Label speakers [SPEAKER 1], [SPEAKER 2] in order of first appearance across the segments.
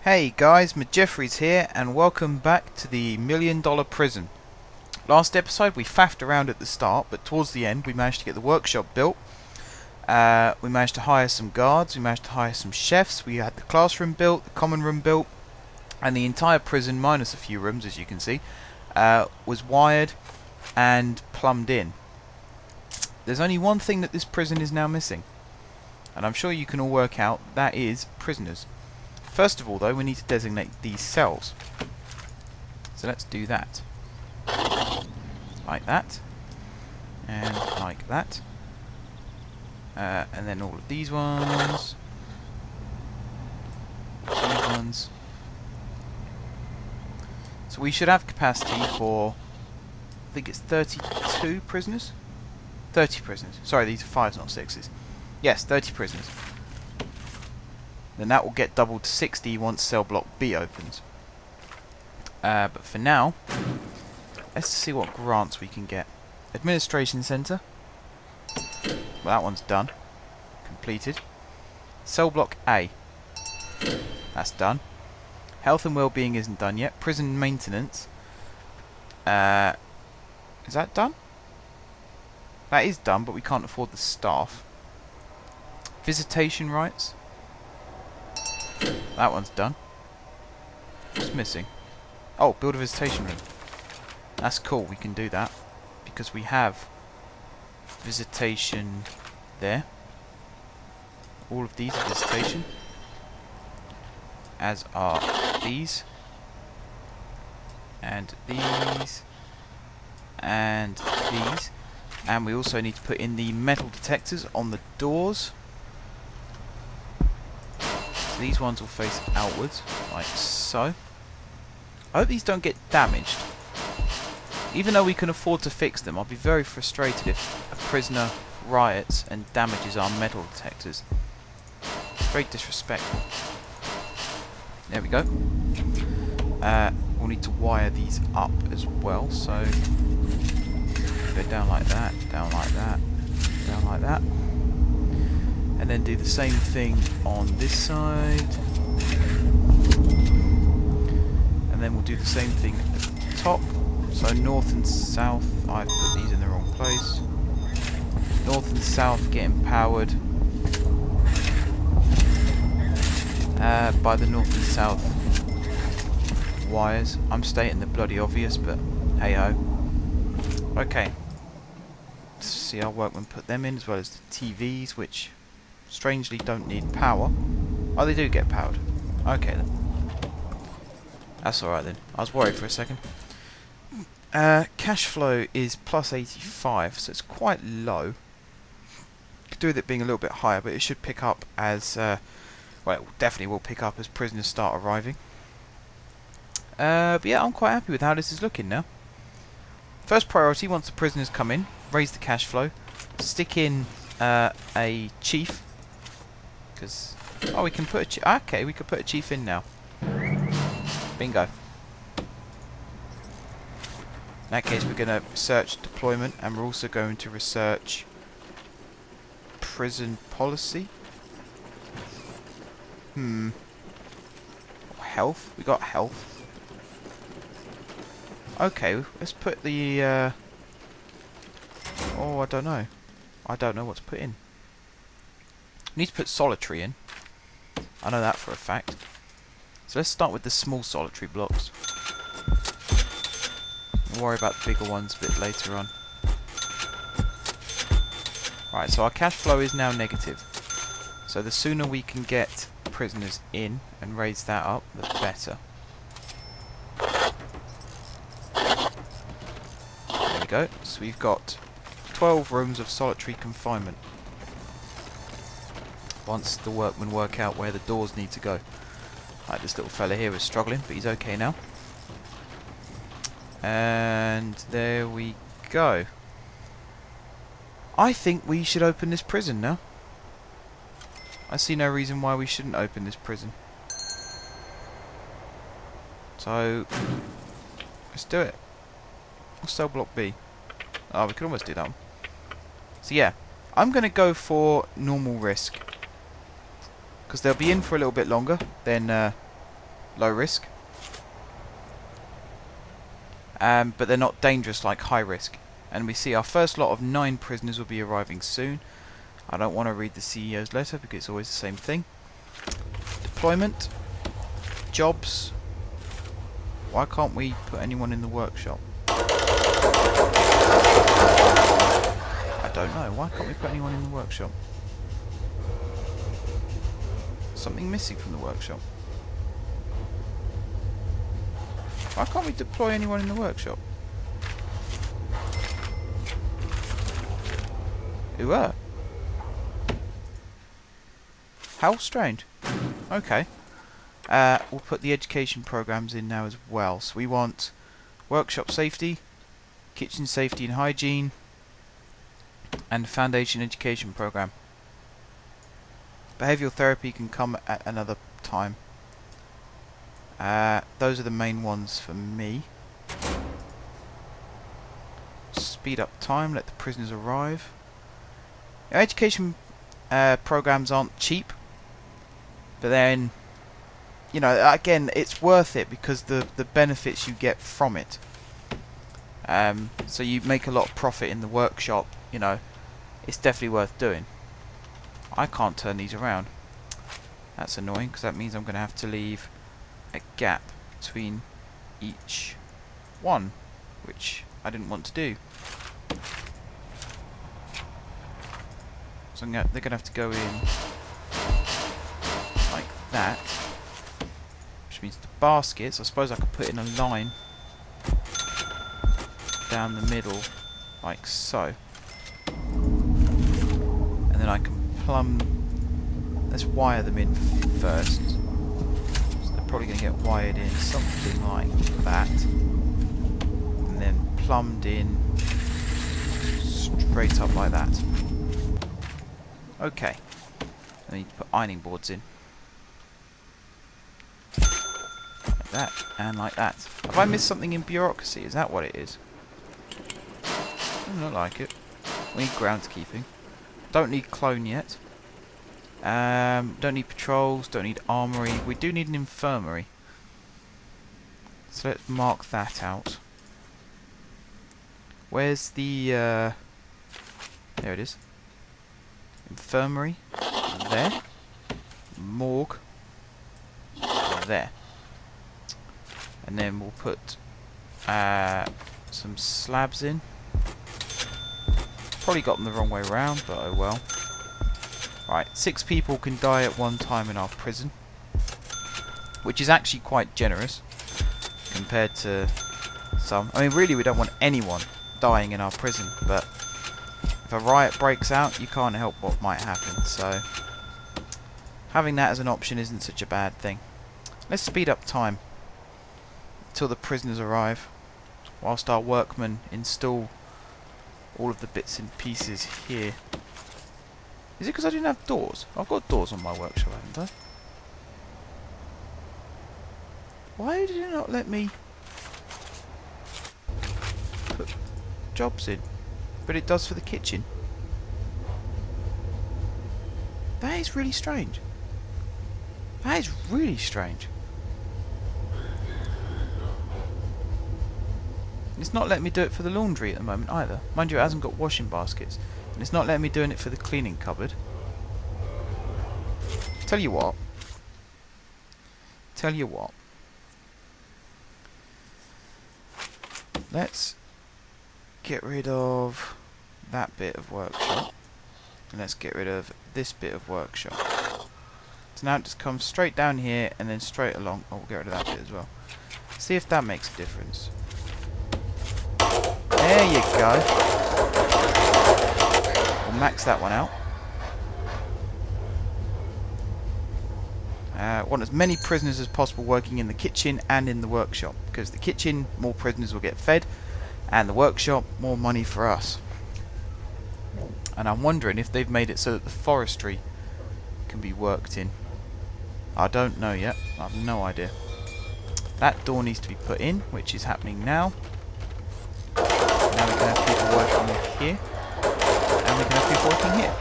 [SPEAKER 1] Hey guys, Jeffries here, and welcome back to the $1 Million Prison. Last episode we faffed around at the start, but towards the end we managed to get the workshop built. We managed to hire some guards, we managed to hire some chefs, we had the classroom built, the common room built, and the entire prison, minus a few rooms as you can see, was wired and plumbed in. There's only one thing that this prison is now missing, and I'm sure you can all work out, that is prisoners. First of all though, we need to designate these cells. So let's do that. Like that. And like that. And then all of these ones. These ones. So we should have capacity for, I think it's 32 prisoners? 30 prisoners. Sorry, these are 5s, not 6s. Yes, 30 prisoners. Then that will get doubled to 60 once cell block B opens. But for now, let's see what grants we can get. Administration Centre. Well, that one's done. Completed. Cell block A. That's done. Health and Wellbeing isn't done yet. Prison Maintenance. Is that done? That is done, but we can't afford the staff. Visitation rights. That one's done. What's missing? Oh, build a visitation room. That's cool, we can do that. Because we have visitation there. All of these are visitation. As are these. And these. And these. And we also need to put in the metal detectors on the doors. These ones will face outwards, like so. I hope these don't get damaged. Even though we can afford to fix them, I'll be very frustrated if a prisoner riots and damages our metal detectors. Very disrespectful. There we go. We'll need to wire these up as well, so go down like that, down like that, down like that. And then do the same thing on this side. And then we'll do the same thing at the top. So north and south, I've put these in the wrong place. North and south getting powered by the north and south wires. I'm stating the bloody obvious, but hey ho. Okay. Let's see our workmen put them in, as well as the TVs, which strangely don't need power. Oh, they do get powered. Okay then. That's alright then. I was worried for a second. Cash flow is plus 85, so it's quite low. Could do with it being a little bit higher, but it should pick up as well, it definitely will pick up as prisoners start arriving. But yeah, I'm quite happy with how this is looking now. First priority, once the prisoners come in, raise the cash flow, stick in a chief. Because, oh, we can put a chief. Okay, we could put a chief in now. Bingo. In that case, we're going to research deployment, and we're also going to research prison policy. Health. We got health. Okay, let's put the. Oh, I don't know. I don't know what to put in. Need to put solitary in. I know that for a fact. So let's start with the small solitary blocks. We'll worry about the bigger ones a bit later on. Right, so our cash flow is now negative. So the sooner we can get prisoners in and raise that up, the better. There we go. So we've got 12 rooms of solitary confinement. Once the workmen work out where the doors need to go. Right, this little fella here is struggling, but he's okay now. And there we go. I think we should open this prison now. I see no reason why we shouldn't open this prison. So, let's do it. What's cell block B? Oh, we could almost do that one. So yeah, I'm going to go for normal risk. Because they'll be in for a little bit longer than low risk. But they're not dangerous like high risk. And we see our first lot of 9 prisoners will be arriving soon. I don't want to read the CEO's letter because it's always the same thing. Deployment. Jobs. Why can't we put anyone in the workshop? I don't know. Why can't we put anyone in the workshop? Something missing from the workshop. Why can't we deploy anyone in the workshop? Ooh. How strange. Okay. We'll put the education programs in now as well. So we want workshop safety, kitchen safety and hygiene, and foundation education program. Behavioural therapy can come at another time. Those are the main ones for me. Speed up time, let the prisoners arrive. Education programs aren't cheap, but then, you know, again, it's worth it because the benefits you get from it. So you make a lot of profit in the workshop, you know, it's definitely worth doing. I can't turn these around. That's annoying because that means I'm going to have to leave a gap between each one, which I didn't want to do. So they're going to have to go in like that, which means the baskets, I suppose I could put in a line down the middle like so, and then I can plumb. Let's wire them in first. So they're probably going to get wired in something like that, and then plumbed in straight up like that. Okay, I need to put ironing boards in. Like that, and like that. Have I missed something in bureaucracy? Is that what it is? Doesn't look like it. We need groundskeeping. Don't need clone yet. Don't need patrols, don't need armory. We do need an infirmary. So let's mark that out. Where's the... there it is. Infirmary. There. Morgue. There. And then we'll put some slabs in. Probably got them the wrong way around, but oh well. Right, 6 people can die at one time in our prison, which is actually quite generous compared to some. I mean, really, we don't want anyone dying in our prison, but if a riot breaks out, you can't help what might happen, so having that as an option isn't such a bad thing. Let's speed up time until the prisoners arrive, whilst our workmen install all of the bits and pieces here. Is it because I didn't have doors? I've got doors on my workshop, haven't I? Why did it not let me put jobs in? But it does for the kitchen. That is really strange. That is really strange. It's not letting me do it for the laundry at the moment either. Mind you, it hasn't got washing baskets. And it's not letting me doing it for the cleaning cupboard. Tell you what. Tell you what. Let's get rid of that bit of workshop. And let's get rid of this bit of workshop. So now it just comes straight down here and then straight along. Oh, we'll get rid of that bit as well. See if that makes a difference. There you go. We'll max that one out. Want as many prisoners as possible working in the kitchen and in the workshop, because the kitchen, more prisoners will get fed, and the workshop, more money for us. And I'm wondering if they've made it so that the forestry can be worked in. I don't know yet. I have no idea. That door needs to be put in, which is happening now. Now we can have people working here, and we can have people working here.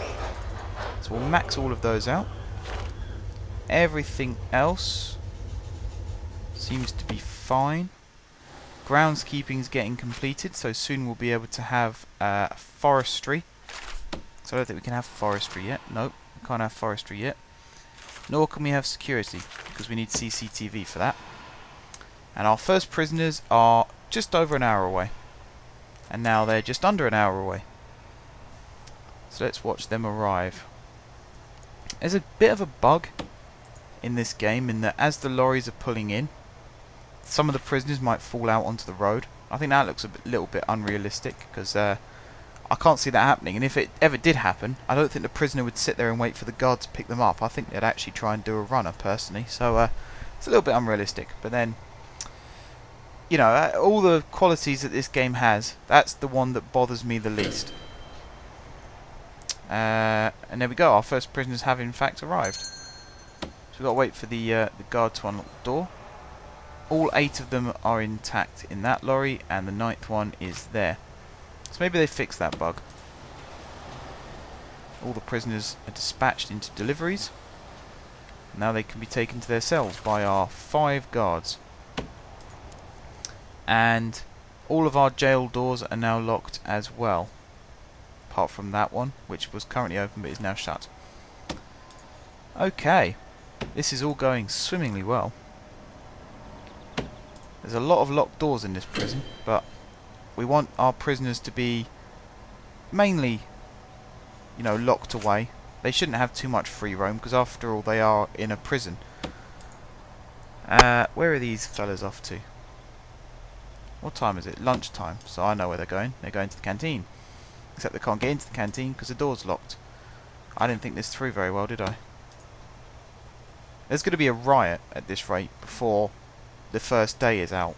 [SPEAKER 1] So we'll max all of those out. Everything else Seems to be fine. Groundskeeping's getting completed, so soon we'll be able to have forestry. So I don't think we can have forestry yet. Nope, we can't have forestry yet. Nor can we have security, because we need CCTV for that. And our first prisoners are just over an hour away. And now they're just under an hour away. So let's watch them arrive. There's a bit of a bug in this game in that as the lorries are pulling in, some of the prisoners might fall out onto the road. I think that looks a little bit unrealistic, because I can't see that happening. And if it ever did happen, I don't think the prisoner would sit there and wait for the guard to pick them up. I think they'd actually try and do a runner, personally. So it's a little bit unrealistic. But then, you know, all the qualities that this game has, that's the one that bothers me the least. And there we go, our first prisoners have in fact arrived. So we've got to wait for the guard to unlock the door. All 8 of them are intact in that lorry, and the 9th one is there. So maybe they fixed that bug. All the prisoners are dispatched into deliveries. Now they can be taken to their cells by our 5 guards. And all of our jail doors are now locked as well. Apart from that one, which was currently open but is now shut. Okay, this is all going swimmingly well. There's a lot of locked doors in this prison, but we want our prisoners to be mainly, you know, locked away. They shouldn't have too much free roam, because after all, they are in a prison. Where are these fellas off to? What time is it? Lunchtime, so I know where they're going. They're going to the canteen. Except they can't get into the canteen because the door's locked. I didn't think this through very well, did I? There's going to be a riot at this rate before the first day is out.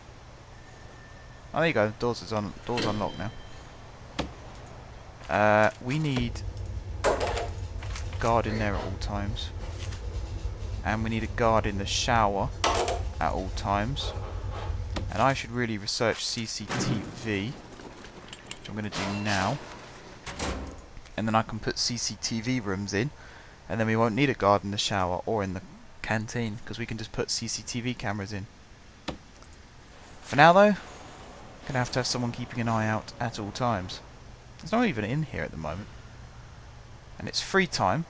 [SPEAKER 1] Oh, there you go. Doors unlocked now. We need a guard in there at all times. And we need a guard in the shower at all times. And I should really research CCTV, which I'm going to do now. And then I can put CCTV rooms in, and then we won't need a guard in the shower or in the canteen, because we can just put CCTV cameras in. For now though, gonna have to have someone keeping an eye out at all times. There's not even in here at the moment. And it's free time.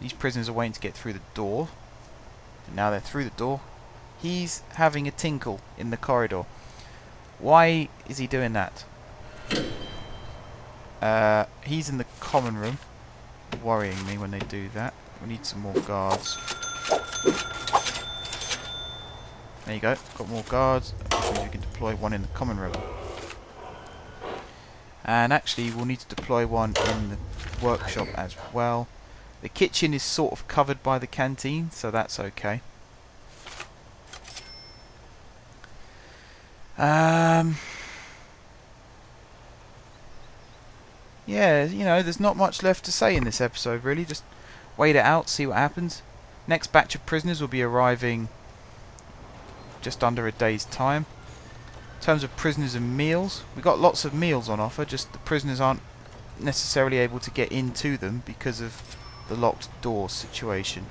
[SPEAKER 1] These prisoners are waiting to get through the door. And now they're through the door. He's having a tinkle in the corridor. Why is he doing that? He's in the common room, worrying me when they do that. We need some more guards. There you go, got more guards, which means we can deploy one in the common room. And actually we'll need to deploy one in the workshop as well. The kitchen is sort of covered by the canteen, so that's okay. Yeah, you know, there's not much left to say in this episode, really. Just wait it out, see what happens. Next batch of prisoners will be arriving just under a day's time. In terms of prisoners and meals, we've got lots of meals on offer, just the prisoners aren't necessarily able to get into them because of the locked door situation.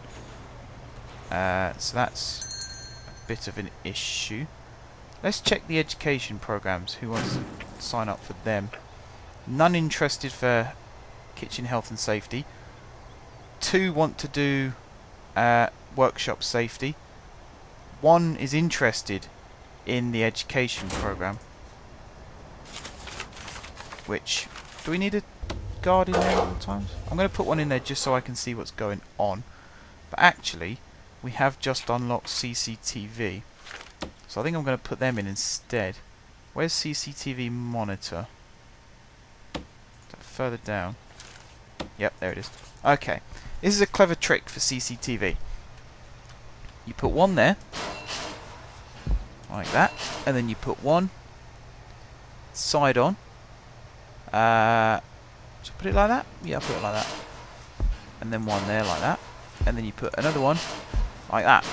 [SPEAKER 1] So that's a bit of an issue. Let's check the education programs. Who wants to sign up for them? None interested for kitchen health and safety. 2 want to do workshop safety. 1 is interested in the education program. Which, do we need a guard in there at all times? I'm going to put one in there just so I can see what's going on. But actually, we have just unlocked CCTV. So I think I'm going to put them in instead. Where's CCTV monitor? Further down. Yep, there it is. Okay. This is a clever trick for CCTV. You put one there, like that, and then you put one side on. Should I put it like that? Yeah, I'll put it like that. And then one there like that. And then you put another one like that.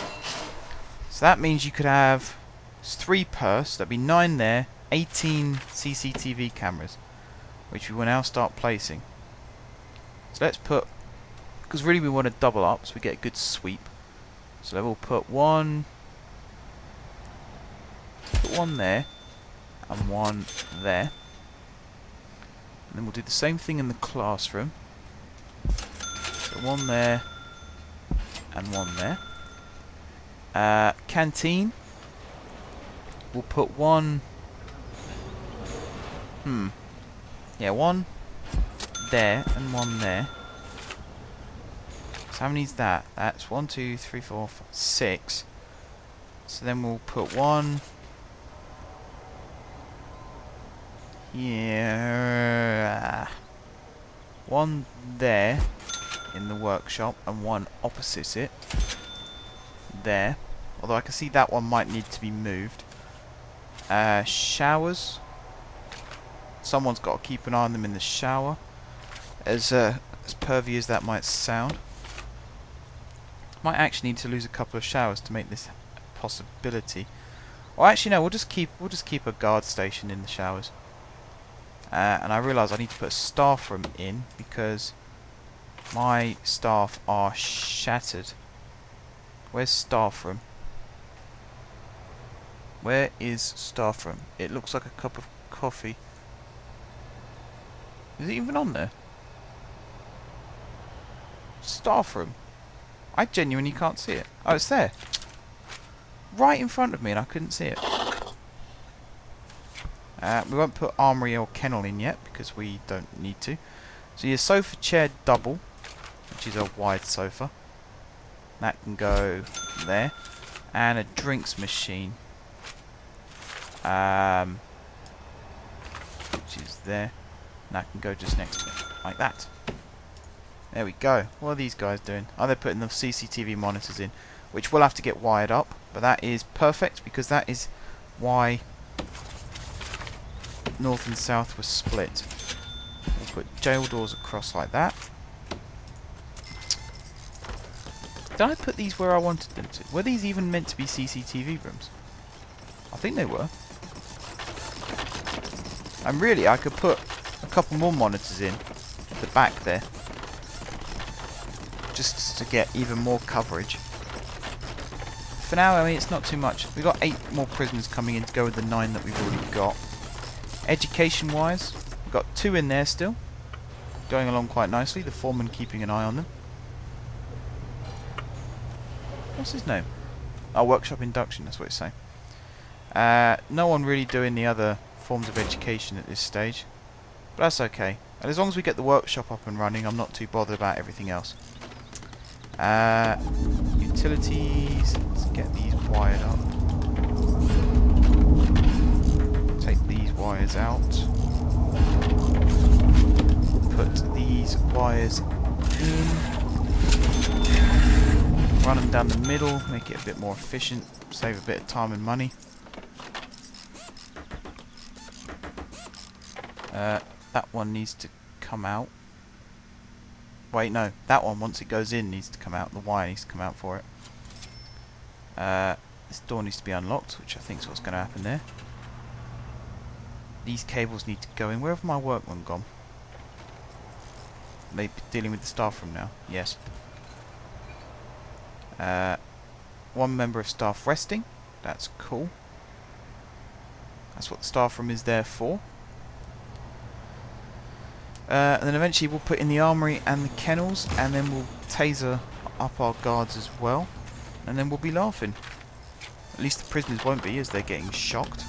[SPEAKER 1] So that means you could have 3 per, so that'd be 9 there, 18 CCTV cameras, which we will now start placing. So let's put, because really we want to double up so we get a good sweep. So we'll put 1, put one there and one there. And then we'll do the same thing in the classroom. So one there and one there. Canteen. We'll put one... Yeah, one there and one there. So how many is that? That's 1, 2, 3, 4, 5, 6. So then we'll put one... Yeah, one there in the workshop and one opposite it there. Although I can see that one might need to be moved. Showers. Someone's got to keep an eye on them in the shower. As pervy as that might sound. Might actually need to lose a couple of showers to make this a possibility. Or actually no, we'll just keep a guard station in the showers. And I realise I need to put a staff room in because my staff are shattered. Where's staff room? Where is staff room? It looks like a cup of coffee. Is it even on there? Staff room. I genuinely can't see it. Oh, it's there. Right in front of me and I couldn't see it. We won't put armory or kennel in yet because we don't need to. So your sofa chair double, which is a wide sofa. That can go there. And a drinks machine. Which is there. And that can go just next to it. Like that. There we go. What are these guys doing? Oh, they're putting the CCTV monitors in. Which will have to get wired up. But that is perfect because that is why north and south were split. We'll put jail doors across like that. Did I put these where I wanted them to? Were these even meant to be CCTV rooms? I think they were. And really, I could put a couple more monitors in at the back there. Just to get even more coverage. For now, I mean, it's not too much. We've got 8 more prisoners coming in to go with the 9 that we've already got. Education-wise, we've got 2 in there still. Going along quite nicely. The foreman keeping an eye on them. What's his name? Oh, workshop induction, that's what it's saying. No one really doing the other forms of education at this stage. But that's okay. And as long as we get the workshop up and running, I'm not too bothered about everything else. Utilities. Let's get these wired up. Take these wires out. Put these wires in. Run them down the middle, make it a bit more efficient, save a bit of time and money. That one needs to come out. Wait, no, that one, once it goes in, needs to come out. The wire needs to come out for it. This door needs to be unlocked, which I think is what's going to happen there. These cables need to go in. Where have my workmen gone? Are they dealing with the staff room now? Yes. One member of staff resting. That's cool. That's what the staff room is there for. And then eventually we'll put in the armory and the kennels, and then we'll taser up our guards as well, and then we'll be laughing. At least the prisoners won't be, as they're getting shocked.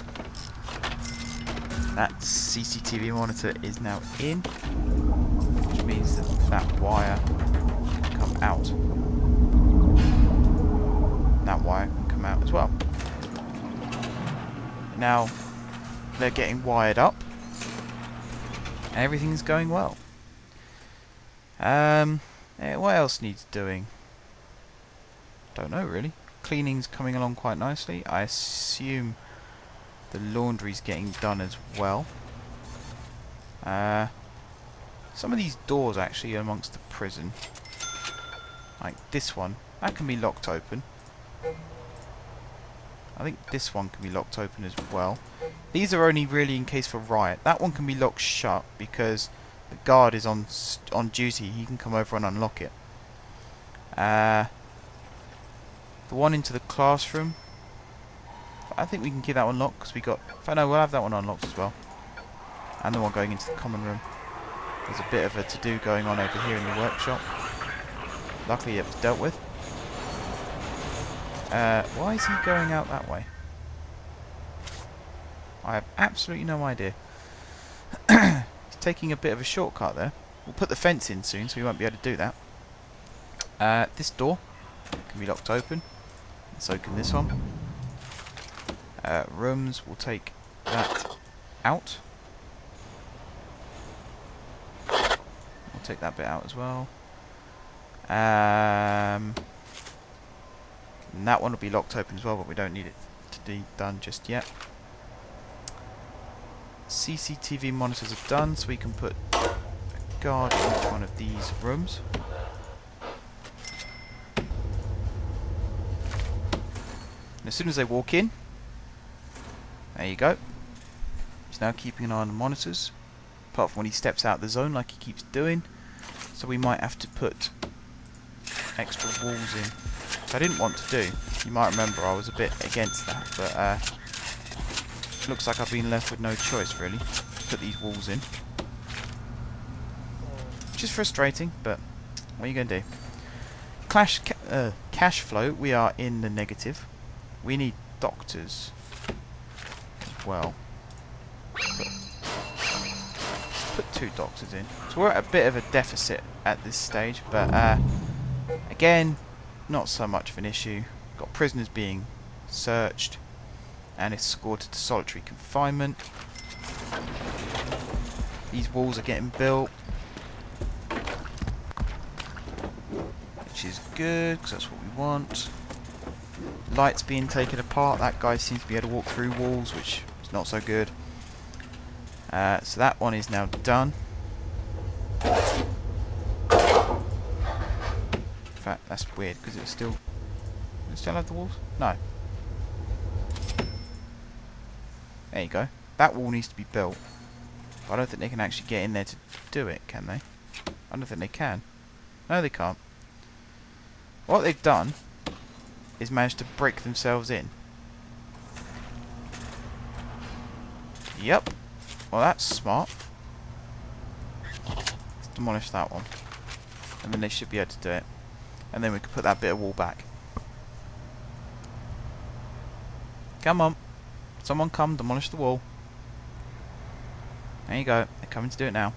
[SPEAKER 1] That CCTV monitor is now in, which means that that wire can come out. That wire can come out as well. Now they're getting wired up. Everything's going well. What else needs doing? Don't know really. Cleaning's coming along quite nicely. I assume the laundry's getting done as well. Some of these doors actually amongst the prison, like this one, that can be locked open. I think this one can be locked open as well. These are only really in case for riot. That one can be locked shut because the guard is on duty. He can come over and unlock it. The one into the classroom. I think we can keep that one locked because we got... In fact, no, we'll have that one unlocked as well. And the one going into the common room. There's a bit of a to-do going on over here in the workshop. Luckily it was dealt with. Why is he going out that way? I have absolutely no idea. He's taking a bit of a shortcut there. We'll put the fence in soon, so we won't be able to do that. This door can be locked open. So can this one. Rooms, we'll take that out. We'll take that bit out as well. And that one will be locked open as well, but we don't need it to be done just yet. CCTV monitors are done, so we can put a guard in each one of these rooms. And as soon as they walk in, there you go. He's now keeping an eye on the monitors, apart from when he steps out of the zone like he keeps doing. So we might have to put extra walls in, which I didn't want to do. You might remember I was a bit against that, but looks like I've been left with no choice really to put these walls in, which is frustrating, but what are you going to do? Cash flow, we are in the negative. We need doctors as well. Put 2 doctors in. So we're at a bit of a deficit at this stage, but again, not so much of an issue. Got prisoners being searched and escorted to solitary confinement. These walls are getting built, which is good because that's what we want. Lights being taken apart. That guy seems to be able to walk through walls, which is not so good. So that one is now done. In fact, that's weird because it still have the walls. No. There you go. That wall needs to be built. But I don't think they can actually get in there to do it, can they? I don't think they can. No, they can't. What they've done is managed to break themselves in. Yep. Well, that's smart. Let's demolish that one. And then they should be able to do it. And then we can put that bit of wall back. Come on. Someone come, demolish the wall. There you go. They're coming to do it now.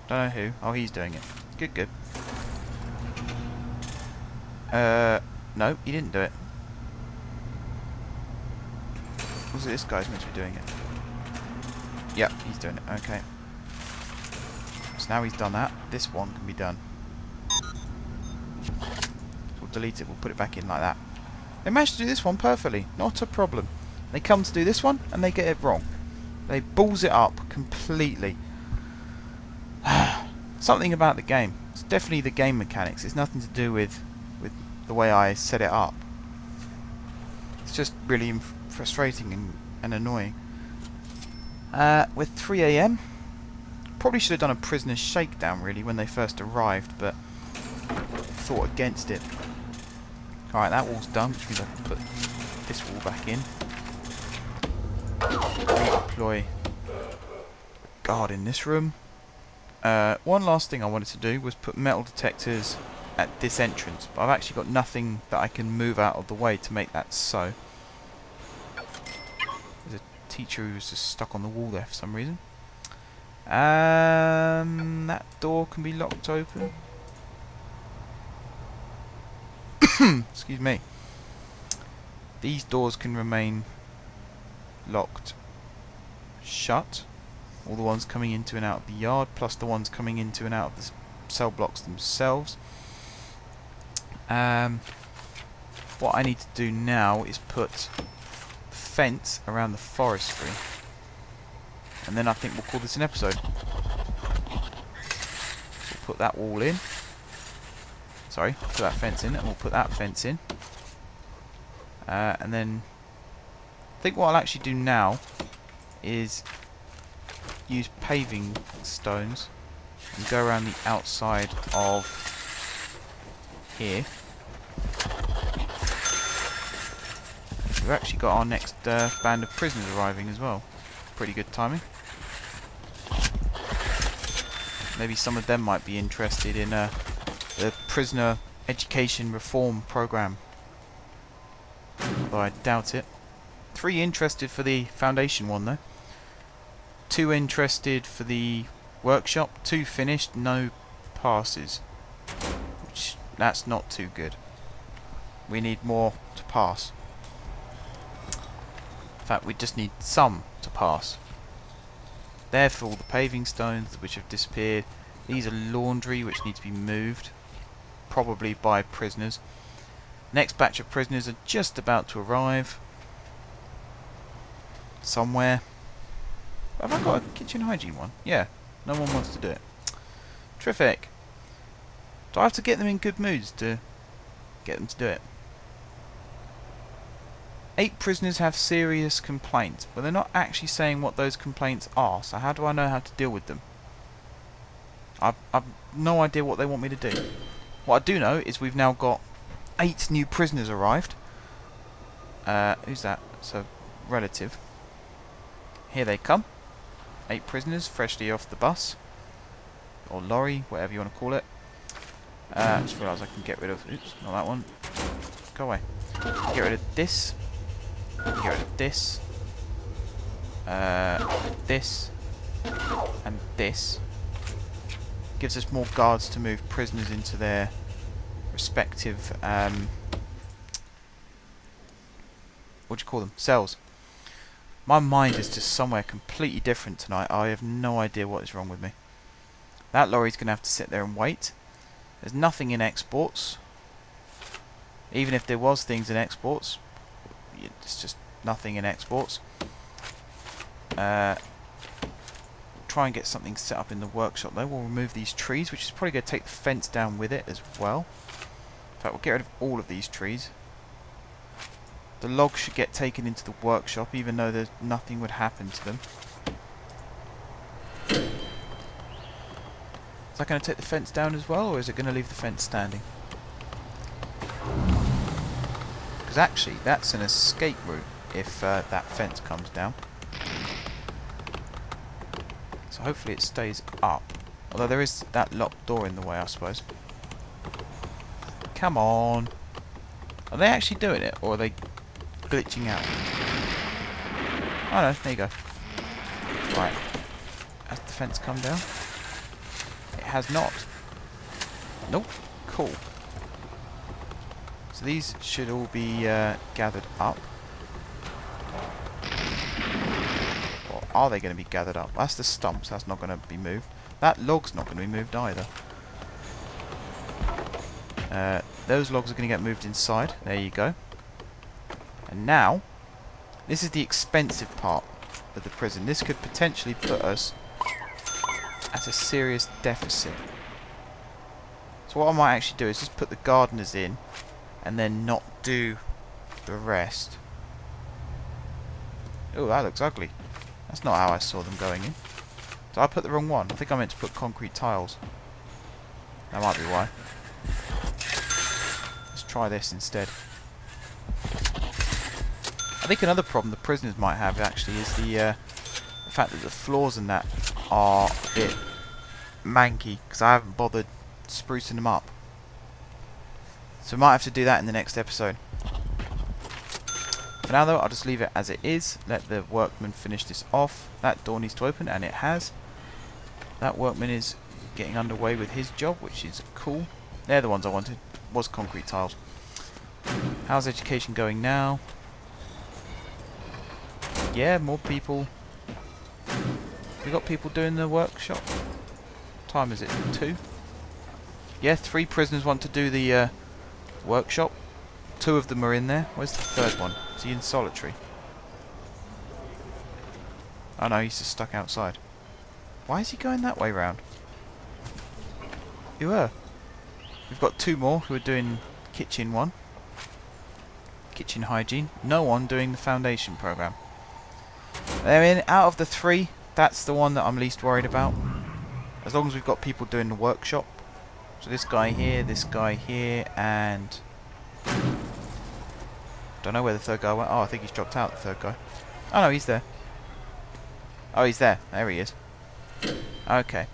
[SPEAKER 1] Don't know who. Oh, he's doing it. Good, good. No, he didn't do it. Was it this guy's meant to be doing it? Yep, he's doing it. Okay. So now he's done that. This one can be done. So we'll delete it. We'll put it back in like that. They managed to do this one perfectly. Not a problem. They come to do this one and they get it wrong. They balls it up completely. Something about the game. It's definitely the game mechanics. It's nothing to do with the way I set it up. It's just really frustrating and annoying. With 3 AM, probably should have done a prisoner's shakedown really when they first arrived, but thought against it. Alright, that wall's done, which means I can put this wall back in. Redeploy guard in this room. One last thing I wanted to do was put metal detectors at this entrance, but I've actually got nothing that I can move out of the way to make that so. There's a teacher who's just stuck on the wall there for some reason. That door can be locked open. Excuse me. These doors can remain locked shut. All the ones coming into and out of the yard, plus the ones coming into and out of the cell blocks themselves. What I need to do now is put a fence around the forestry, and then I think we'll call this an episode. We'll put that wall in. Sorry, put that fence in, and we'll put that fence in. And then I think what I'll actually do now is use paving stones and go around the outside of here we've actually got our next band of prisoners arriving as well. Pretty good timing. Maybe some of them might be interested in the prisoner education reform program. Although I doubt it. 3 interested for the foundation one though. 2 interested for the workshop. 2 finished, no passes. Which, that's not too good. We need more to pass. In fact, we just need some to pass. There for all the paving stones which have disappeared. These are laundry which need to be moved. Probably by prisoners. Next batch of prisoners are just about to arrive. Somewhere. Have I got a kitchen hygiene one? Yeah. No one wants to do it. Terrific. Do I have to get them in good moods to get them to do it? 8 prisoners have serious complaints, but they're not actually saying what those complaints are, so how do I know how to deal with them? I've no idea what they want me to do. What I do know is we've now got 8 new prisoners arrived. Who's that? It's a relative. Here they come. 8 prisoners, freshly off the bus. Or lorry, whatever you want to call it. I just realised I can get rid of... Oops, not that one. Go away. Get rid of this. Get rid of this. This. And this. Gives us more guards to move prisoners into their respective... what do you call them? Cells. My mind is just somewhere completely different tonight. I have no idea what is wrong with me. That lorry's going to have to sit there and wait. There's nothing in exports. Even if there was things in exports, it's just nothing in exports. Try and get something set up in the workshop though. We'll remove these trees, which is probably going to take the fence down with it as well. In fact, we'll get rid of all of these trees. The logs should get taken into the workshop, even though there's nothing would happen to them. Is that going to take the fence down as well, or is it going to leave the fence standing? Because actually, that's an escape route if that fence comes down. So hopefully it stays up. Although there is that locked door in the way, I suppose. Come on. Are they actually doing it, or are they glitching out? Oh no, there you go. Right. Has the fence come down? It has not. Nope. Cool. So these should all be gathered up. Or are they going to be gathered up? That's the stumps. That's not going to be moved. That log's not going to be moved either. Those logs are going to get moved inside. There you go. And now, this is the expensive part of the prison. This could potentially put us at a serious deficit. So what I might actually do is just put the gardeners in and then not do the rest. Oh, that looks ugly. That's not how I saw them going in. So I put the wrong one. I think I meant to put concrete tiles. That might be why. Let's try this instead. I think another problem the prisoners might have actually is the fact that the floors and that are a bit manky because I haven't bothered sprucing them up. So we might have to do that in the next episode. For now though, I'll just leave it as it is. Let the workman finish this off. That door needs to open, and it has. That workman is getting underway with his job, which is cool. They're the ones I wanted. Was concrete tiles. How's education going now? Yeah, more people. We got people doing the workshop. What time is it? 2? Yeah, 3 prisoners want to do the workshop. 2 of them are in there. Where's the 3rd one? Is he in solitary? Oh no, he's just stuck outside. Why is he going that way round? You were. We've got 2 more who are doing kitchen 1. Kitchen hygiene. No one doing the foundation program. They're in. Out of the 3, that's the one that I'm least worried about. As long as we've got people doing the workshop. So this guy here, and Don't know where the third guy went. Oh, I think he's dropped out, the third guy. Oh no, he's there. Oh, he's there. There he is. Okay.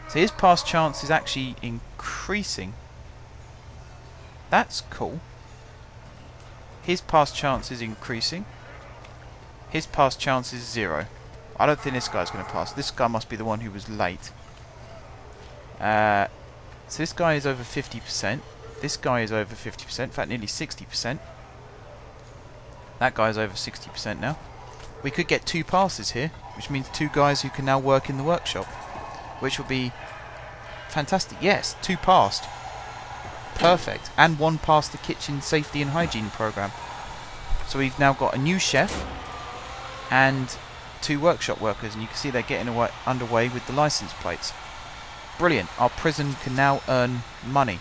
[SPEAKER 1] So his pass chance is actually increasing. That's cool. His pass chance is increasing. His pass chance is 0. I don't think this guy's going to pass. This guy must be the one who was late. So this guy is over 50%. This guy is over 50%. In fact, nearly 60%. That guy's over 60% now. We could get 2 passes here, which means 2 guys who can now work in the workshop, which would be fantastic. Yes, 2 passed. Perfect. And 1 passed the kitchen safety and hygiene program. So we've now got a new chef and 2 workshop workers, and you can see they're getting underway with the license plates. Brilliant. Our prison can now earn money.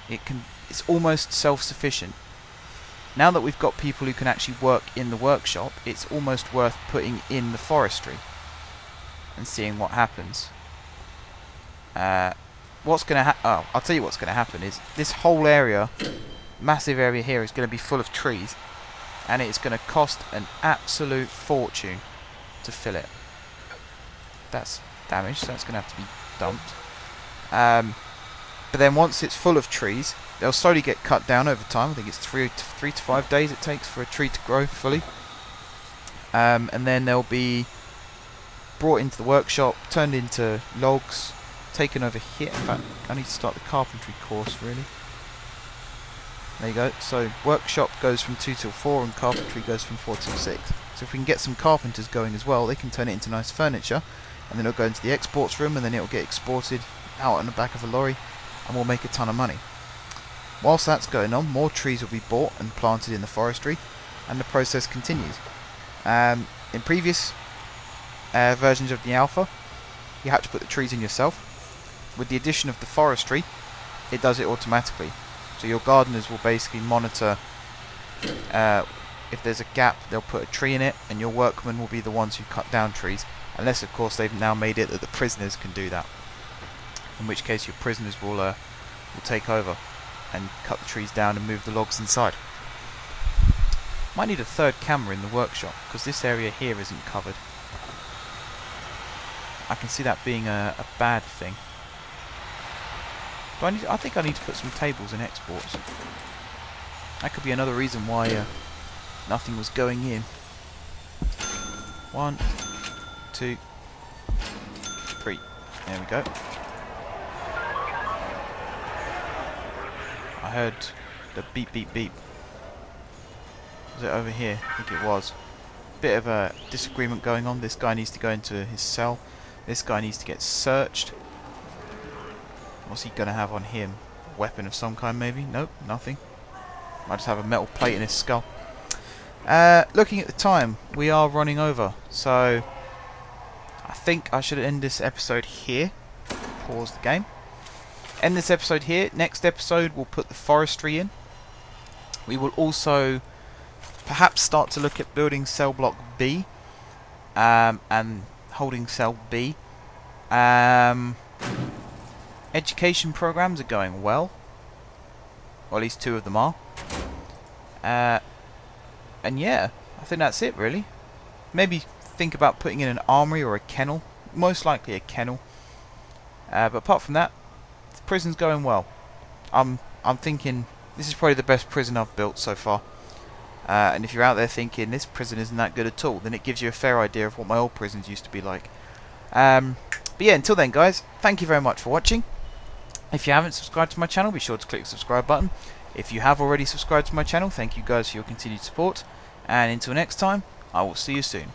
[SPEAKER 1] It's almost self-sufficient. Now that we've got people who can actually work in the workshop, it's almost worth putting in the forestry and seeing what happens. What's going to I'll tell you what's going to happen is this whole area, massive area here, is going to be full of trees, and it's going to cost an absolute fortune to fill it. That's damaged, so that's going to have to be dumped. But then once it's full of trees, they'll slowly get cut down over time. I think it's 3 to 5 days it takes for a tree to grow fully. And then they'll be brought into the workshop, turned into logs, taken over here. In fact, I need to start the carpentry course, really. There you go. So workshop goes from 2 till 4 and carpentry goes from 4 till 6. So if we can get some carpenters going as well, they can turn it into nice furniture, and then it'll go into the exports room, and then it'll get exported out on the back of a lorry, and we'll make a ton of money. Whilst that's going on, more trees will be bought and planted in the forestry, and the process continues. In previous versions of the alpha, you had to put the trees in yourself. With the addition of the forestry, it does it automatically. So your gardeners will basically monitor if there's a gap, they'll put a tree in it, and your workmen will be the ones who cut down trees, unless of course they've now made it that the prisoners can do that, in which case your prisoners will take over and cut the trees down and move the logs inside. Might need a 3rd camera in the workshop, because this area here isn't covered. I can see that being a bad thing. I think I need to put some tables in exports. That could be another reason why nothing was going in. 1, 2, 3. There we go. I heard the beep beep beep. Was it over here? I think it was. Bit of a disagreement going on. This guy needs to go into his cell. This guy needs to get searched. What's he going to have on him? A weapon of some kind maybe? Nope, nothing. Might just have a metal plate in his skull. Looking at the time, we are running over. So I think I should end this episode here. Pause the game. End this episode here. Next episode we'll put the forestry in. We will also perhaps start to look at building cell block B and holding cell B. Education programs are going well, or at least 2 of them are. And yeah, I think that's it really. Maybe think about putting in an armory or a kennel. Most likely a kennel. But apart from that, the prison's going well. I'm thinking this is probably the best prison I've built so far. And if you're out there thinking this prison isn't that good at all, then it gives you a fair idea of what my old prisons used to be like. But yeah, until then guys, thank you very much for watching. If you haven't subscribed to my channel, be sure to click the subscribe button. If you have already subscribed to my channel, thank you guys for your continued support. And until next time, I will see you soon.